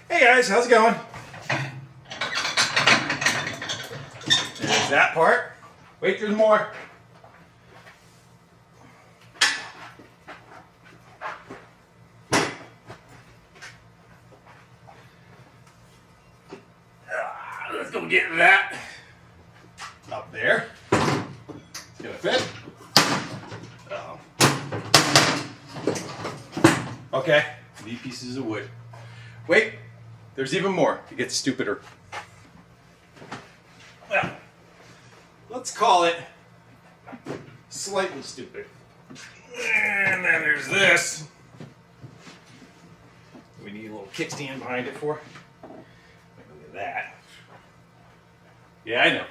Hey guys, how's it going? There's that part. Wait, there's more. Let's go get that up there. It's gonna fit. Uh-oh. Okay, these pieces of wood. Wait, there's even more. It gets stupider. Well, let's call it slightly stupid. And then there's this. We need a little kickstand behind it for. Look at that. Yeah, I know.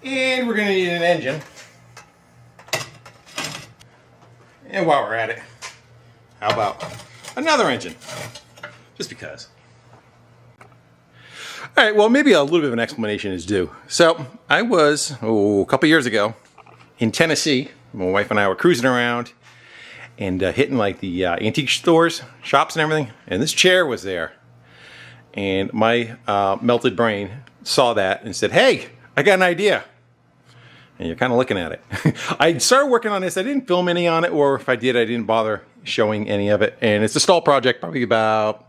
And we're gonna need an engine. And while we're at it, how about another engine? Just because. All right, well, maybe a little bit of an explanation is due. So I was, a couple years ago in Tennessee. My wife and I were cruising around and hitting like the antique stores, shops and everything. And this chair was there. And my melted brain saw that and said, hey, I got an idea. And you're kind of looking at it. I started working on this. I didn't film any on it, or if I did, I didn't bother showing any of it. And it's a stall project, probably about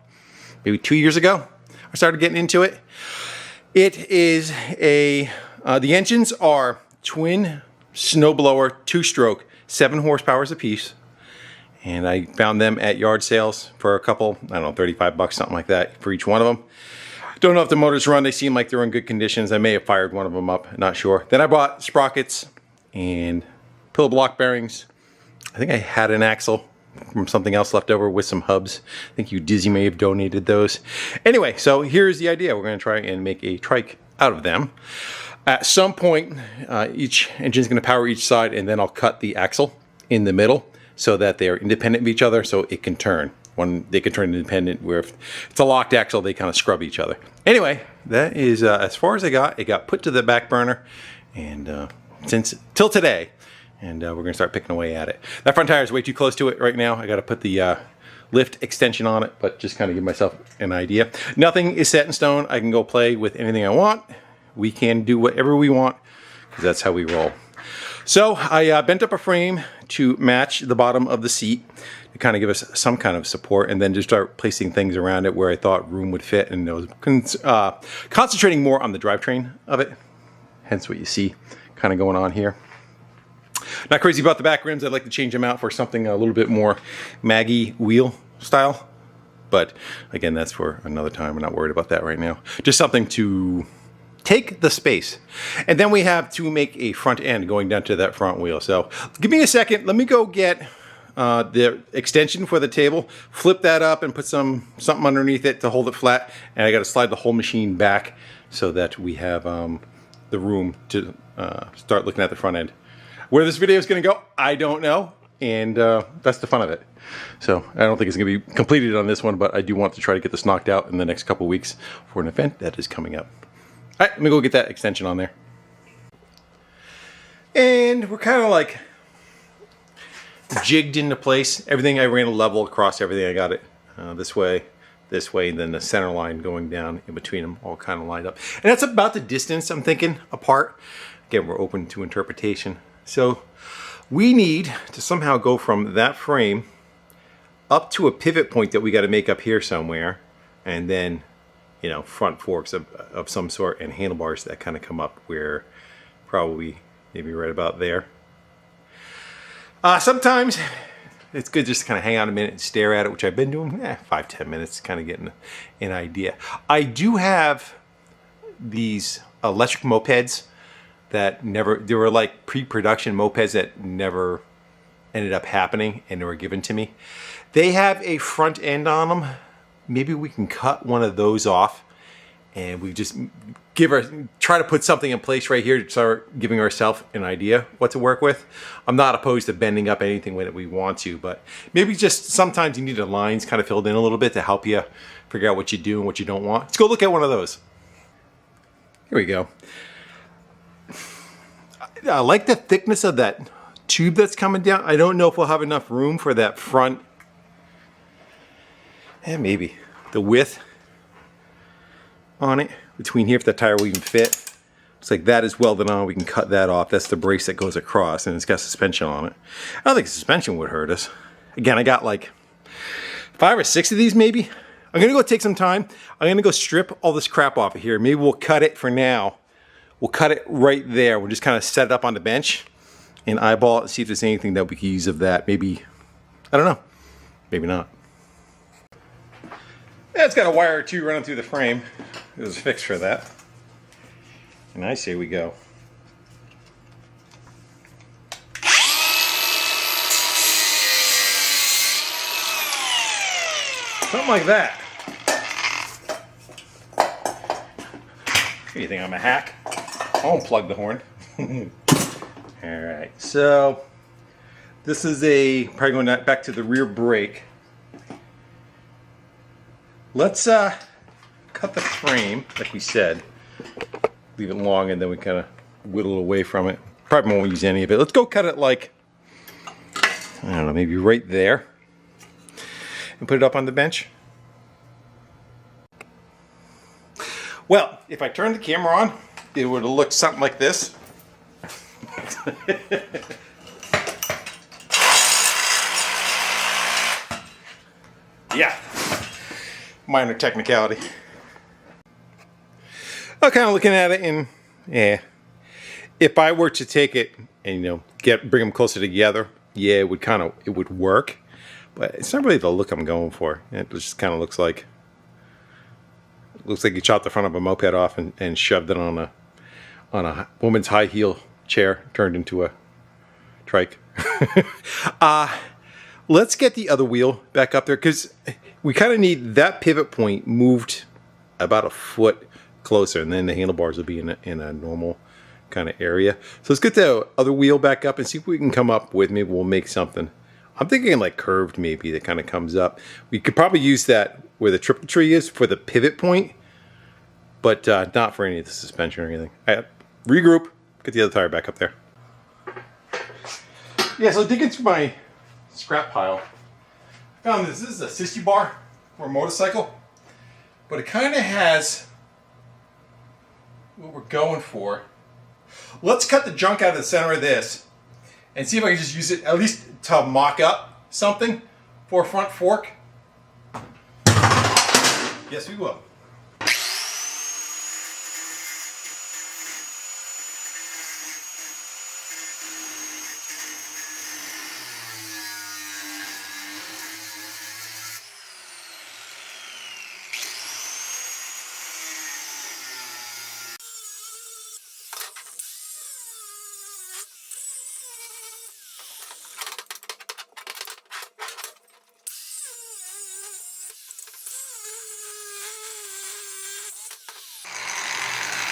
maybe 2 years ago. I started getting into it. It is the engines are twin snowblower, 2-stroke, 7 horsepower apiece. And I found them at yard sales for a couple, I don't know, $35, something like that for each one of them. Don't know if the motors run. They seem like they're in good conditions. I may have fired one of them up, not sure. Then I bought sprockets and pillow block bearings. I think I had an axle from something else left over with some hubs. I think you Dizzy may have donated those. Anyway, so here's the idea. We're going to try and make a trike out of them. At some point, each engine is going to power each side, and then I'll cut the axle in the middle so that they are independent of each other so it can turn. When they can turn independent, where if it's a locked axle, they kind of scrub each other. Anyway, that is as far as I got. It got put to the back burner, and since till today, and we're gonna start picking away at it. That front tire is way too close to it right now. I got to put the lift extension on it, but just kind of give myself an idea. Nothing is set in stone. I can go play with anything I want. We can do whatever we want because that's how we roll. So I bent up a frame to match the bottom of the seat to kind of give us some kind of support, and then just start placing things around it where I thought room would fit, and I was concentrating more on the drivetrain of it. Hence what you see kind of going on here. Not crazy about the back rims. I'd like to change them out for something a little bit more Maggie wheel style. But again, that's for another time. I'm not worried about that right now. Just something to take the space. And then we have to make a front end going down to that front wheel. So give me a second. Let me go get the extension for the table, flip that up and put something underneath it to hold it flat. And I got to slide the whole machine back so that we have the room to start looking at the front end. Where this video is going to go, I don't know. And that's the fun of it. So I don't think it's going to be completed on this one, but I do want to try to get this knocked out in the next couple weeks for an event that is coming up. All right, let me go get that extension on there. And we're kind of like jigged into place. Everything I ran a level across everything. I got it this way, and then the center line going down in between them all kind of lined up. And that's about the distance I'm thinking apart. Again, we're open to interpretation. So we need to somehow go from that frame up to a pivot point that we got to make up here somewhere, and then, you know, front forks of some sort and handlebars that kind of come up where probably maybe right about there. Sometimes it's good just to kind of hang out a minute and stare at it, which I've been doing 5-10 minutes, kind of getting an idea. I do have these electric mopeds that they were like pre-production mopeds that never ended up happening, and they were given to me. They have a front end on them. Maybe we can cut one of those off, and we just try to put something in place right here to start giving ourselves an idea what to work with. I'm not opposed to bending up anything when we want to, but maybe just sometimes you need the lines kind of filled in a little bit to help you figure out what you do and what you don't want. Let's go look at one of those. Here we go. I like the thickness of that tube that's coming down. I don't know if we'll have enough room for that front and maybe the width on it between here, if the tire will even fit. Looks like that is welded on. We can cut that off. That's the brace that goes across, and it's got suspension on it. I don't think suspension would hurt us. Again, I got like 5 or 6 of these maybe. I'm gonna go take some time. I'm gonna go strip all this crap off of here. Maybe we'll cut it for now. We'll cut it right there. We'll just kind of set it up on the bench and eyeball it and see if there's anything that we can use of that. Maybe, I don't know, maybe not. Yeah, it's got a wire or two running through the frame. There's a fix for that. And I say we go. Something like that. What do you think, I'm a hack? I'll unplug the horn. Alright, so this is probably going back to the rear brake. Let's cut the frame, like we said. Leave it long and then we kind of whittle away from it. Probably won't use any of it. Let's go cut it like, I don't know, maybe right there. And put it up on the bench. Well, if I turn the camera on, it would have looked something like this. Yeah, minor technicality. I'm kind of looking at it and, yeah, if I were to take it and, you know, bring them closer together, yeah, it would work. But it's not really the look I'm going for. It just kind of looks like you chopped the front of a moped off and shoved it on a woman's high heel chair, turned into a trike. Let's get the other wheel back up there because we kind of need that pivot point moved about a foot closer, and then the handlebars will be in a normal kind of area. So let's get the other wheel back up and see if we can come up with, maybe we'll make something. I'm thinking like curved maybe that kind of comes up. We could probably use that where the triple tree is for the pivot point, but not for any of the suspension or anything. Right, regroup, get the other tire back up there. Yeah, so digging through my scrap pile, I found this is a sissy bar for a motorcycle, but it kind of has what we're going for. Let's cut the junk out of the center of this and see if I can just use it at least to mock up something for a front fork. Yes, we will.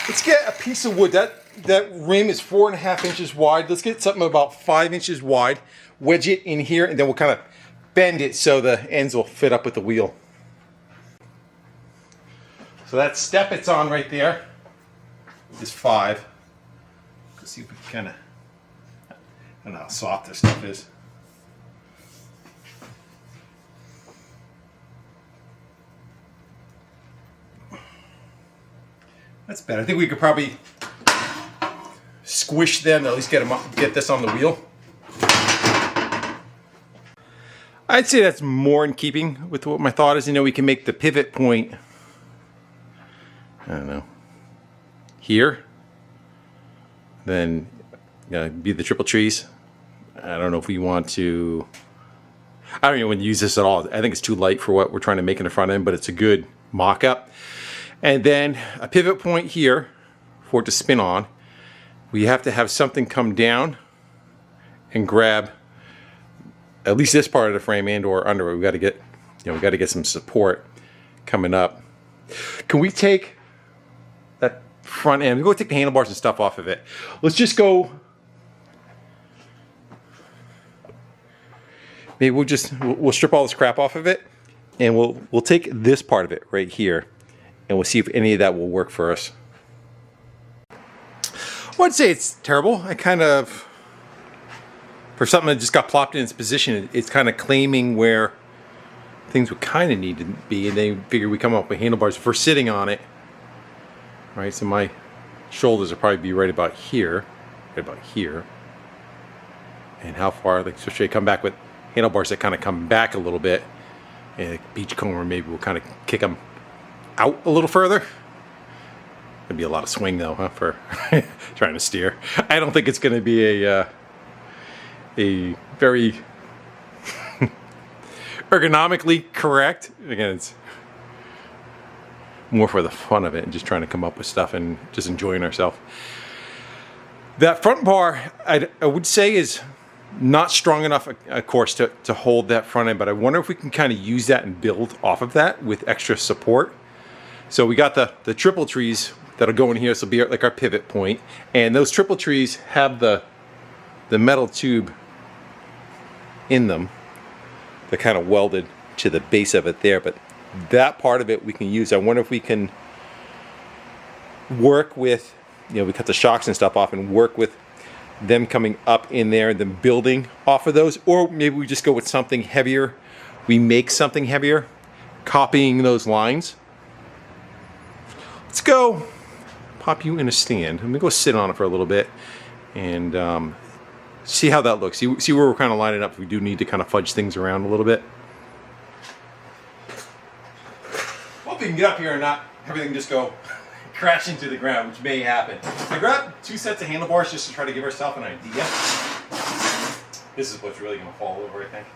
Let's get a piece of wood. That rim is 4.5 inches wide. Let's get something about 5 inches wide. Wedge it in here, and then we'll kind of bend it so the ends will fit up with the wheel. So that step it's on right there is 5. Let's see if we can kind of, I don't know how soft this stuff is. That's better. I think we could probably squish them to at least get this on the wheel. I'd say that's more in keeping with what my thought is. You know, we can make the pivot point, I don't know, here. Then be the triple trees. I don't know if we want to, I don't even want to use this at all. I think it's too light for what we're trying to make in the front end, but it's a good mock-up. And then a pivot point here for it to spin on. We have to have something come down and grab at least this part of the frame and or under it. We got to get, we got to get some support coming up. Can we take that front end? We'll go take the handlebars and stuff off of it. Let's just go. Maybe we'll strip all this crap off of it, and we'll take this part of it right here. And we'll see if any of that will work for us. I wouldn't say it's terrible. I kind of, for something that just got plopped in its position, it's kind of claiming where things would kind of need to be, and they figure we come up with handlebars if we're sitting on it. Right, so my shoulders will probably be right about here. And how far, like, so should I come back with handlebars that kind of come back a little bit, and a beachcomber maybe will kind of kick them out a little further. It'd be a lot of swing though, huh, for trying to steer. I don't think it's going to be a very ergonomically correct. Again, it's more for the fun of it and just trying to come up with stuff and just enjoying ourselves. That front bar, I would say, is not strong enough, of course, to hold that front end, but I wonder if we can kind of use that and build off of that with extra support. So we got the triple trees that'll go in here. This will be like our pivot point, and those triple trees have the metal tube in them. They're kind of welded to the base of it there, but that part of it we can use. I wonder if we can work with, we cut the shocks and stuff off and work with them coming up in there and then building off of those, or maybe we just go with something heavier. We make something heavier, copying those lines. Let's go pop you in a stand. I'm gonna go sit on it for a little bit and see how that looks. See where we're kind of lining up. If we do need to kind of fudge things around a little bit. Hope you can get up here and not everything just go crashing to the ground, which may happen. I grabbed 2 sets of handlebars just to try to give ourselves an idea. This is what's really going to fall over, I think.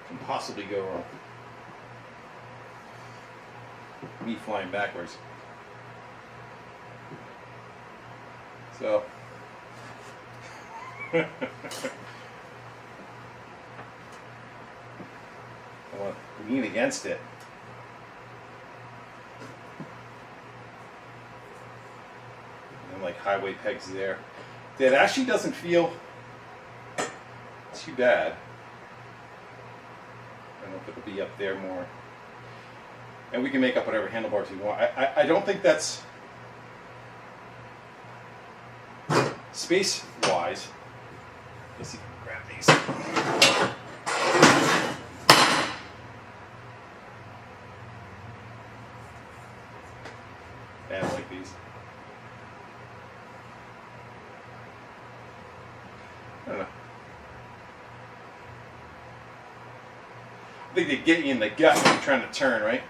Can possibly go wrong. Me flying backwards. So. I want to lean against it. And like highway pegs there. That actually doesn't feel too bad. I don't know if it'll be up there more. And we can make up whatever handlebars we want. I don't think that's space-wise. Let's see if we can grab these. Yeah, I like these. I don't know. I think they get you in the gut when you're trying to turn, right?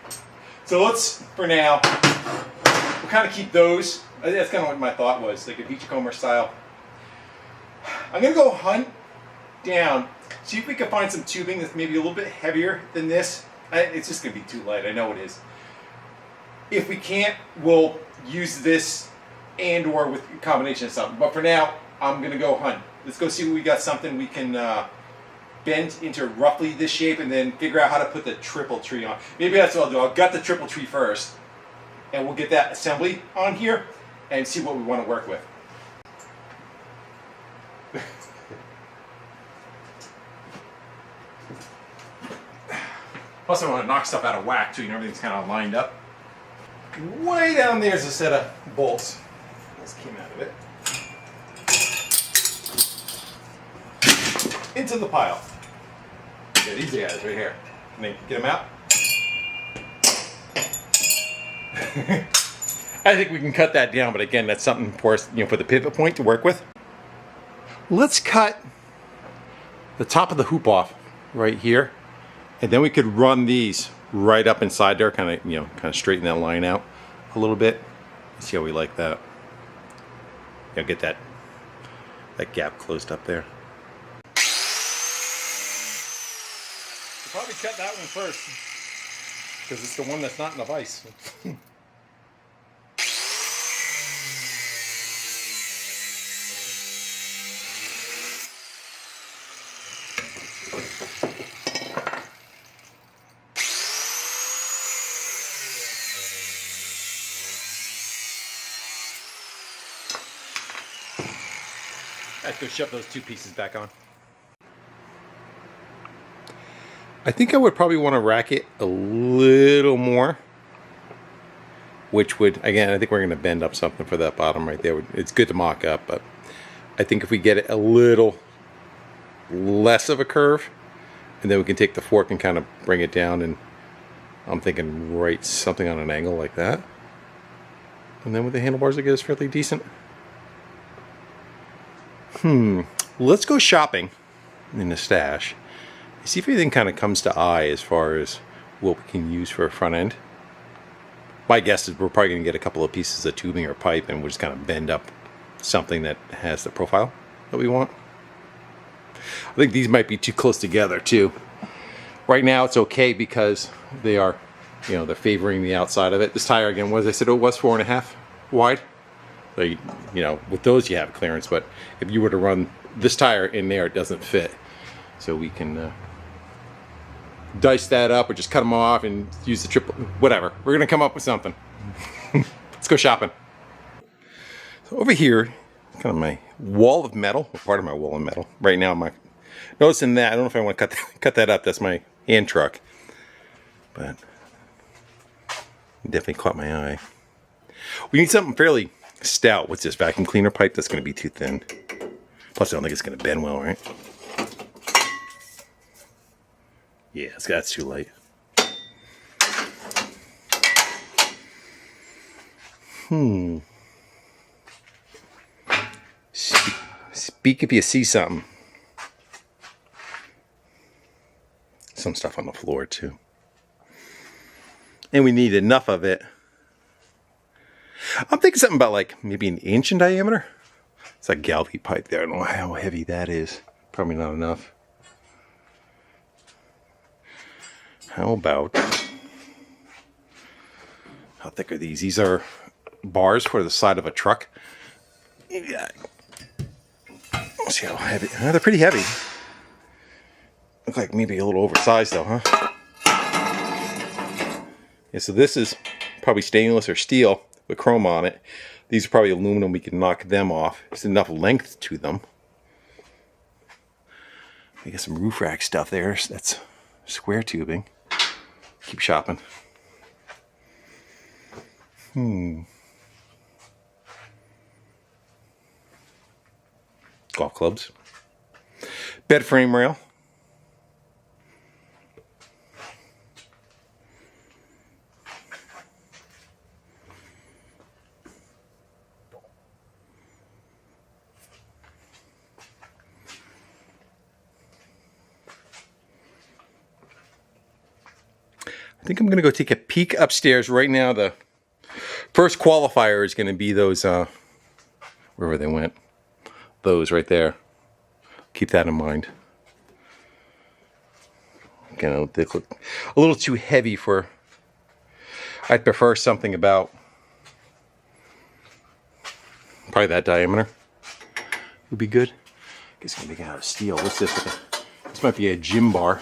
So let's, for now, we'll kind of keep those. That's kind of what my thought was, like a beachcomber style. I'm going to go hunt down, see if we can find some tubing that's maybe a little bit heavier than this. It's just going to be too light, I know it is. If we can't, we'll use this and or with a combination of something. But for now, I'm going to go hunt. Let's go see what we got, something we can bend into roughly this shape and then figure out how to put the triple tree on. Maybe that's what I'll do. I'll gut the triple tree first and we'll get that assembly on here and see what we want to work with. Plus I want to knock stuff out of whack too, everything's kind of lined up. Way down there is a set of bolts. This came out of it. Into the pile. Yeah, these guys right here. Can I get them out? I think we can cut that down, but again, that's something for us, for the pivot point to work with. Let's cut the top of the hoop off right here, and then we could run these right up inside there, kind of straighten that line out a little bit. See how we like that. Get that gap closed up there. We'll probably cut that one first because it's the one that's not in the vise. I have to shove those 2 pieces back on. I think I would probably want to rack it a little more, which would, again, I think we're going to bend up something for that bottom right there. It's good to mock up, but I think if we get it a little less of a curve, and then we can take the fork and kind of bring it down, and I'm thinking right something on an angle like that. And then with the handlebars, I guess fairly decent. Let's go shopping in the stash. See if anything kind of comes to eye as far as what we can use for a front end. My guess is we're probably going to get a couple of pieces of tubing or pipe, and we'll just kind of bend up something that has the profile that we want. I think these might be too close together too. Right now it's okay because they are, they're favoring the outside of it. This tire, again, what I said, it was 4.5 wide. So, with those you have clearance, but if you were to run this tire in there, it doesn't fit. So we can dice that up or just cut them off and use the triple, whatever. We're gonna come up with something. Let's go shopping. So over here, kind of my wall of metal, or part of my wall of metal. Right now, I'm noticing that. I don't know if I want to cut that up. That's my hand truck, but it definitely caught my eye. We need something fairly stout. What's this, vacuum cleaner pipe? That's going to be too thin. Plus, I don't think it's going to bend well, right? Yeah, that's too light. Speak if you see something. Some stuff on the floor too. And we need enough of it. I'm thinking something about like maybe an inch in diameter. It's like Galvy pipe there. I don't know how heavy that is. Probably not enough. How about, how thick are these? These are bars for the side of a truck. Yeah. Let's see how heavy. They're pretty heavy. Look like maybe a little oversized though, huh? Yeah, so this is probably stainless or steel with chrome on it. These are probably aluminum. We can knock them off. There's enough length to them. We got some roof rack stuff there. That's square tubing. Keep shopping. Golf clubs. Bed frame rail. I think I'm going to go take a peek upstairs right now. The first qualifier is going to be those, wherever they went. Those right there. Keep that in mind. Again, they look a little too heavy for... I'd prefer something about probably that diameter would be good. I guess it's going to be out of steel. What's this? This might be a gym bar.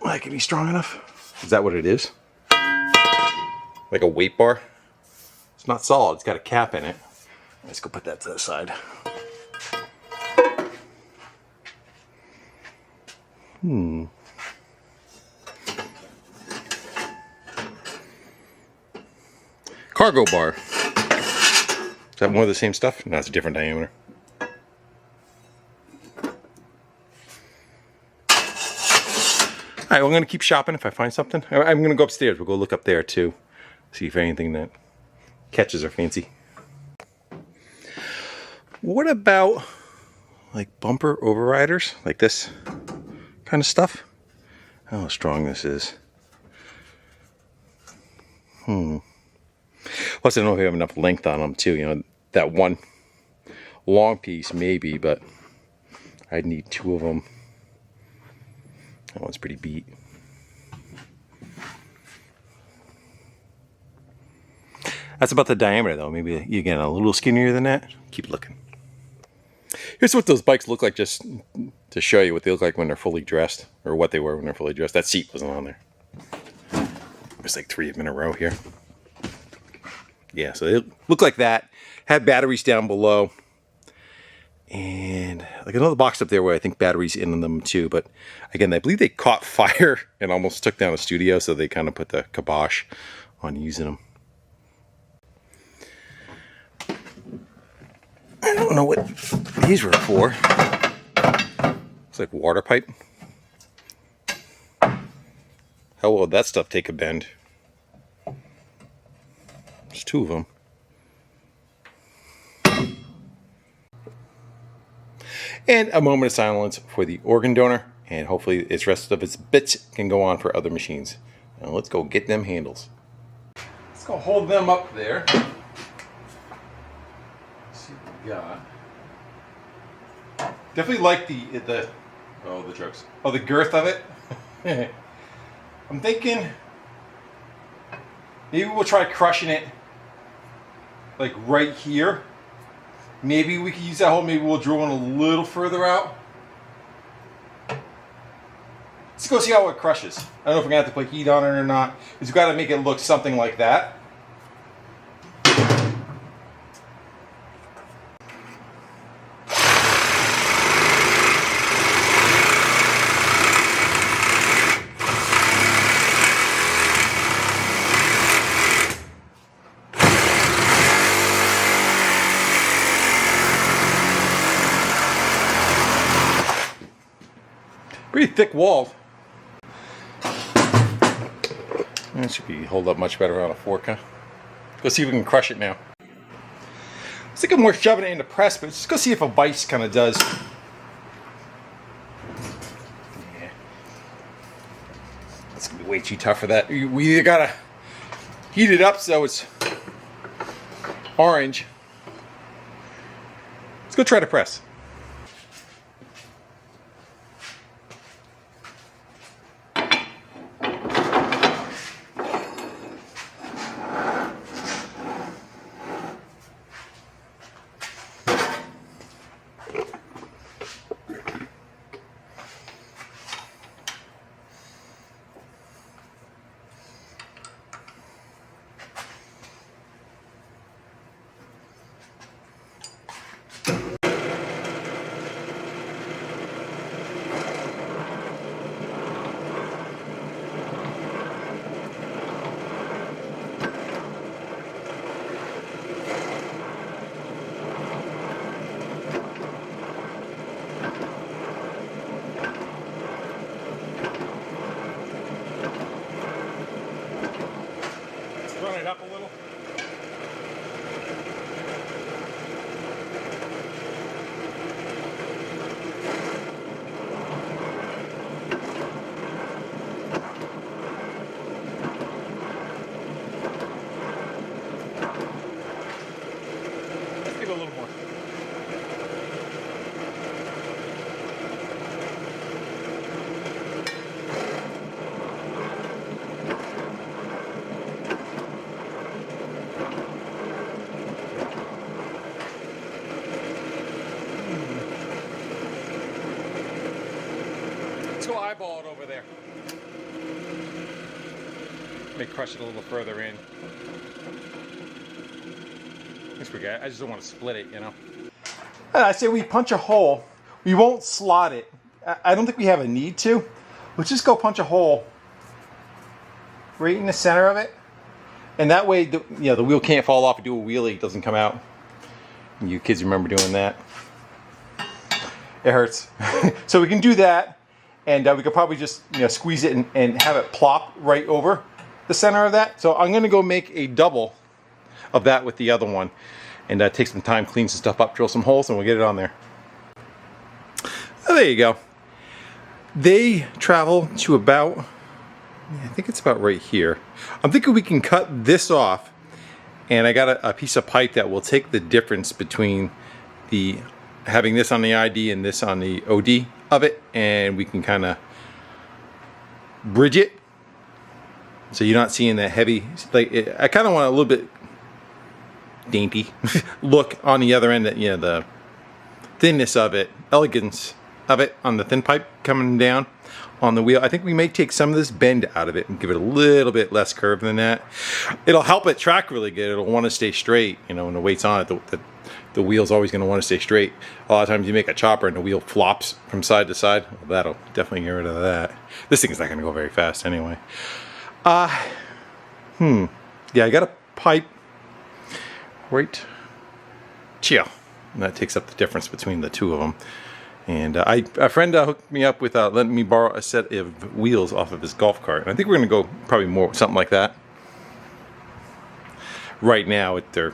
That can be strong enough. Is that what it is? Like a weight bar? It's not solid. It's got a cap in it. Let's go put that to the side. Cargo bar. Is that more of the same stuff? No, it's a different diameter. Alright, well, I'm going to keep shopping if I find something. I'm going to go upstairs. We'll go look up there too. See if anything that catches our fancy. What about like bumper overriders? Like this kind of stuff? How strong this is. Plus, I don't know if we have enough length on them too. That one long piece maybe, but I'd need two of them. That one's pretty beat. That's about the diameter though. Maybe again a little skinnier than that. Keep looking. Here's what those bikes look like, just to show you what they look like when they're fully dressed, or what they were when they're fully dressed. That seat wasn't on there. There's like 3 of them in a row here. Yeah, so they look like that. Had batteries down below. And like another box up there where I think batteries in them too. But again, I believe they caught fire and almost took down a studio, so they kind of put the kibosh on using them. I don't know what these were for. It's like water pipe. How well would that stuff take a bend? There's two of them. And a moment of silence for the organ donor, and hopefully its rest of its bits can go on for other machines. Now let's go get them handles. Let's go hold them up there. Let's see what we got. Definitely like the jokes. Oh, the girth of it. I'm thinking maybe we'll try crushing it like right here. Maybe we can use that hole. Maybe we'll drill one a little further out. Let's go see how it crushes. I don't know if we're gonna have to put heat on it or not. We've got to make it look something like that. Pretty thick wall. That should be hold up much better on a fork, huh? Let's see if we can crush it now. Let's think of more shoving it into press, but just go see if a vise kind of does. Yeah. That's gonna be way too tough for that. We either gotta heat it up so it's orange. Let's go try to press. Run it up a little. Let's give it a little more. Let's go eyeball it over there. May crush it a little further in. I guess we got it. I just don't want to split it, you know. I say we punch a hole. We won't slot it. I don't think we have a need to. Let's just go punch a hole right in the center of it, and that way, the wheel can't fall off and do a wheelie. It doesn't come out. You kids remember doing that? It hurts. So we can do that. And we could probably just squeeze it and have it plop right over the center of that. So I'm going to go make a double of that with the other one. And take some time, clean some stuff up, drill some holes, and we'll get it on there. Oh, there you go. They travel to about, I think it's about right here. I'm thinking we can cut this off. And I got a piece of pipe that will take the difference between the having this on the ID and this on the OD of it, and we can kind of bridge it so you're not seeing that heavy, I kind of want a little bit dainty look on the other end, that the thinness of it, elegance of it on the thin pipe coming down on the wheel. I think we may take some of this bend out of it and give it a little bit less curve than that. It'll help it track really good. It'll want to stay straight, when the weight's on it. The wheel's always going to want to stay straight. A lot of times you make a chopper and the wheel flops from side to side. Well, that'll definitely get rid of that. This thing's not going to go very fast anyway. Yeah, I got a pipe right. Chill. and that takes up the difference between the two of them. And a friend hooked me up with letting me borrow a set of wheels off of his golf cart. And I think we're going to go probably more something like that. Right now, they're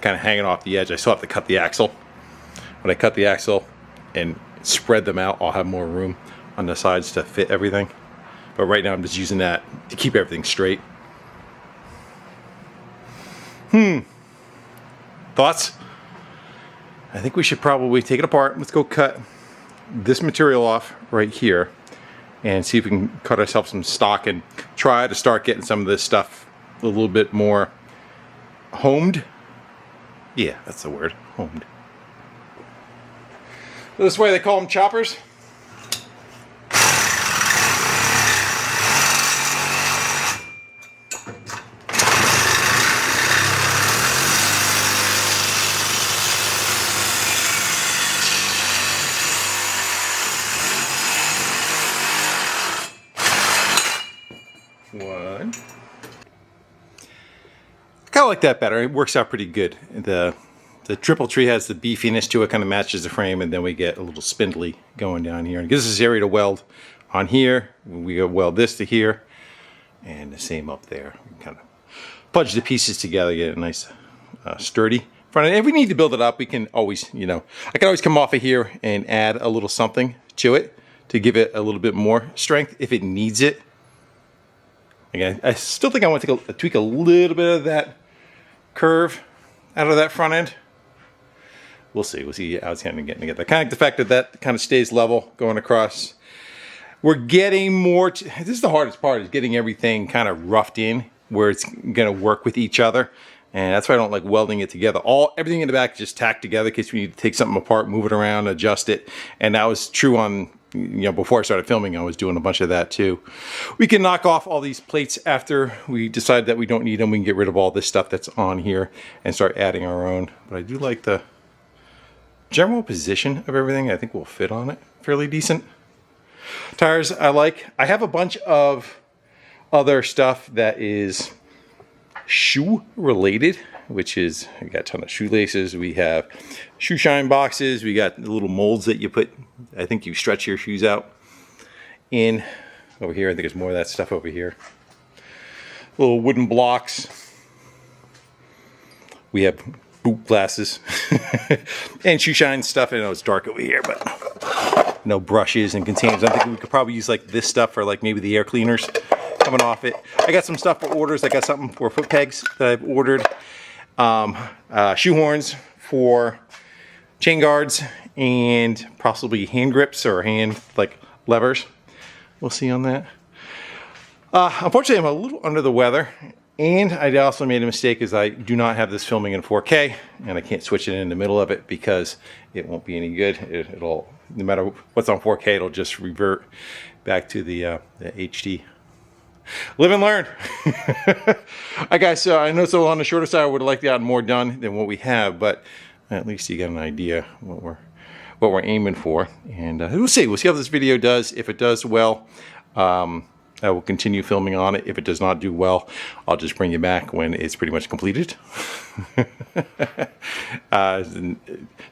kind of hanging off the edge. I still have to cut the axle. When I cut the axle and spread them out, I'll have more room on the sides to fit everything. But right now, I'm just using that to keep everything straight. Thoughts? I think we should probably take it apart. Let's go cut this material off right here and see if we can cut ourselves some stock and try to start getting some of this stuff a little bit more homed. Yeah, that's the word, homed. This way they call them choppers. One. I kind of like that better. It works out pretty good. The triple tree has the beefiness to it, kind of matches the frame, and then we get a little spindly going down here. And it gives us area to weld on here. We weld this to here, and the same up there. We kind of pudge the pieces together, get a nice sturdy front end. If we need to build it up, we can always, I can always come off of here and add a little something to it to give it a little bit more strength if it needs it. Again, I still think I want to tweak a little bit of that curve out of that front end. We'll see. We'll see how it's going to get together. Kind of the fact that kind of stays level going across. We're getting more. This is the hardest part, is getting everything kind of roughed in where it's going to work with each other. And that's why I don't like welding it together. Everything in the back is just tacked together in case we need to take something apart, move it around, adjust it. And that was true on, before I started filming, I was doing a bunch of that too. We can knock off all these plates after we decide that we don't need them. We can get rid of all this stuff that's on here and start adding our own. But I do like the general position of everything. I think will fit on it fairly decent. Tires I like. I have a bunch of other stuff that is shoe related, which is, I got a ton of shoelaces. We have shoe shine boxes. We got the little molds that you put, I think you stretch your shoes out in. Over here, I think there's more of that stuff over here. Little wooden blocks. We have boot glasses and shoe shine stuff. I know it's dark over here, but no brushes and containers. I think we could probably use like this stuff for like maybe the air cleaners coming off it. I got some stuff for orders. I got something for foot pegs that I've ordered. Shoe horns for chain guards and possibly hand grips or hand like levers. We'll see on that. Unfortunately, I'm a little under the weather, and I also made a mistake as I do not have this filming in 4K, and I can't switch it in the middle of it because it won't be any good. It'll, no matter what's on 4K, it'll just revert back to the HD. Live and learn. Alright guys, so I know it's a little on the shorter side. I would have liked to have more done than what we have, but at least you get an idea what we're aiming for. And we'll see how this video does. If it does well, I will continue filming on it. If it does not do well, I'll just bring you back when it's pretty much completed.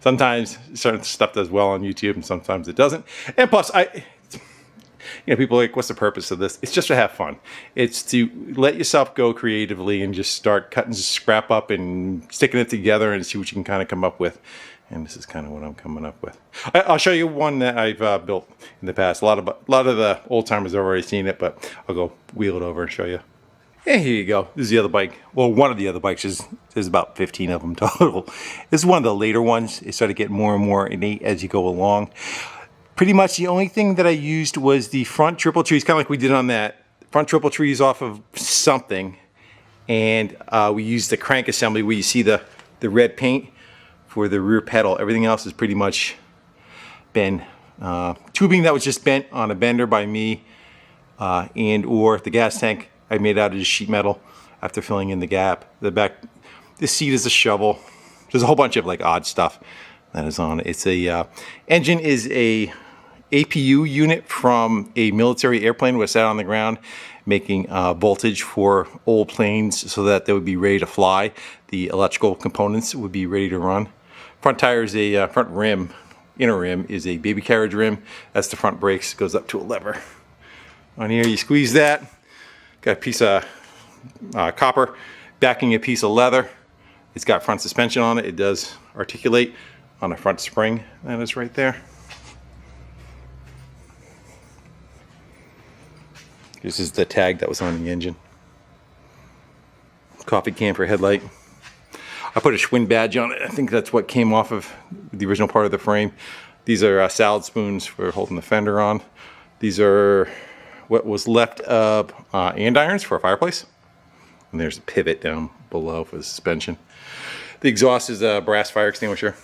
Sometimes certain stuff does well on YouTube and sometimes it doesn't. And plus, people are like, what's the purpose of this? It's just to have fun. It's to let yourself go creatively and just start cutting scrap up and sticking it together and see what you can kind of come up with. And this is kind of what I'm coming up with. I'll show you one that I've built in the past. A lot of the old timers have already seen it, but I'll go wheel it over and show you. And here you go. This is the other bike. Well, one of the other bikes. There's about 15 of them total. This is one of the later ones. It started getting more and more innate as you go along. Pretty much the only thing that I used was the front triple trees, kind of like we did on that. Front triple trees off of something. And we used the crank assembly where you see the red paint for the rear pedal. Everything else has pretty much been tubing that was just bent on a bender by me, and or the gas tank I made out of just sheet metal after filling in the gap. This seat is a shovel. There's a whole bunch of like odd stuff that is on it. It's a engine is a APU unit from a military airplane was sat on the ground making voltage for old planes so that they would be ready to fly. The electrical components would be ready to run Front tire is a front rim, inner rim is a baby carriage rim. That's the front brakes, goes up to a lever. On here you squeeze that, got a piece of copper backing a piece of leather. It's got front suspension on it. It does articulate on the front spring. That is right there. This is the tag that was on the engine. Coffee can for headlight. I put a Schwinn badge on it. I think that's what came off of the original part of the frame. These are salad spoons for holding the fender on. These are what was left of andirons for a fireplace. And there's a pivot down below for the suspension. The exhaust is a brass fire extinguisher.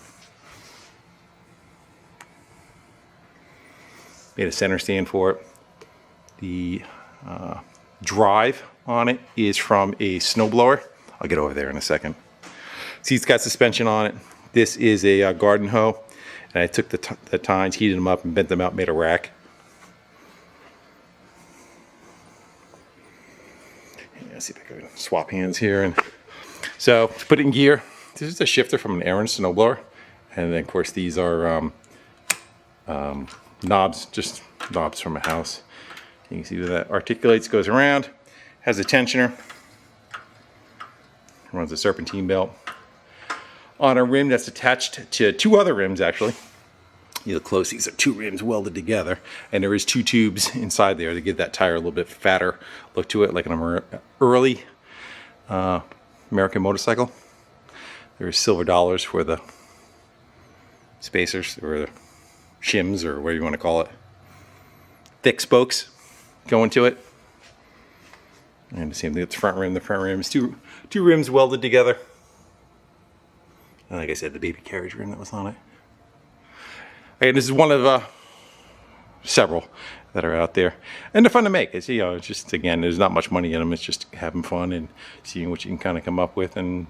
Made a center stand for it. The drive on it is from a snowblower. I'll get over there in a second. Seat's got suspension on it. This is a garden hoe. And I took the tines, heated them up, and bent them out, made a rack. Let's see if I can swap hands here. And so to put it in gear, this is a shifter from an Aaron snowblower. And then of course these are knobs, just knobs from a house. You can see that that articulates, goes around, has a tensioner, runs a serpentine belt. On a rim that's attached to two other rims actually. You look close, these are two rims welded together, and there is two tubes inside there to give that tire a little bit fatter look to it, like an early American motorcycle. There's silver dollars for the spacers, or the shims, or whatever you want to call it. Thick spokes going to it. And the same thing with the front rim. The front rim is two rims welded together. And like I said, the baby carriage rim that was on it. And this is one of several that are out there, and they're fun to make. It's, you know, it's just, again, there's not much money in them. It's just having fun and seeing what you can kind of come up with, and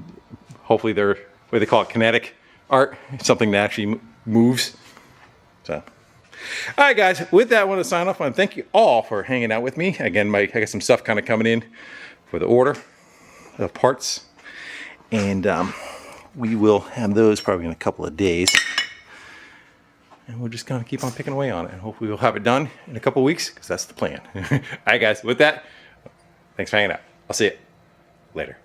hopefully they're what they call it, kinetic art, something that actually moves. So, all right, guys. With that, I want to sign off. And thank you all for hanging out with me. Again, I got some stuff kind of coming in for the order of parts, and we will have those probably in a couple of days. And we're just going to keep on picking away on it. And hopefully we'll have it done in a couple of weeks, because that's the plan. All right, guys. With that, thanks for hanging out. I'll see you later.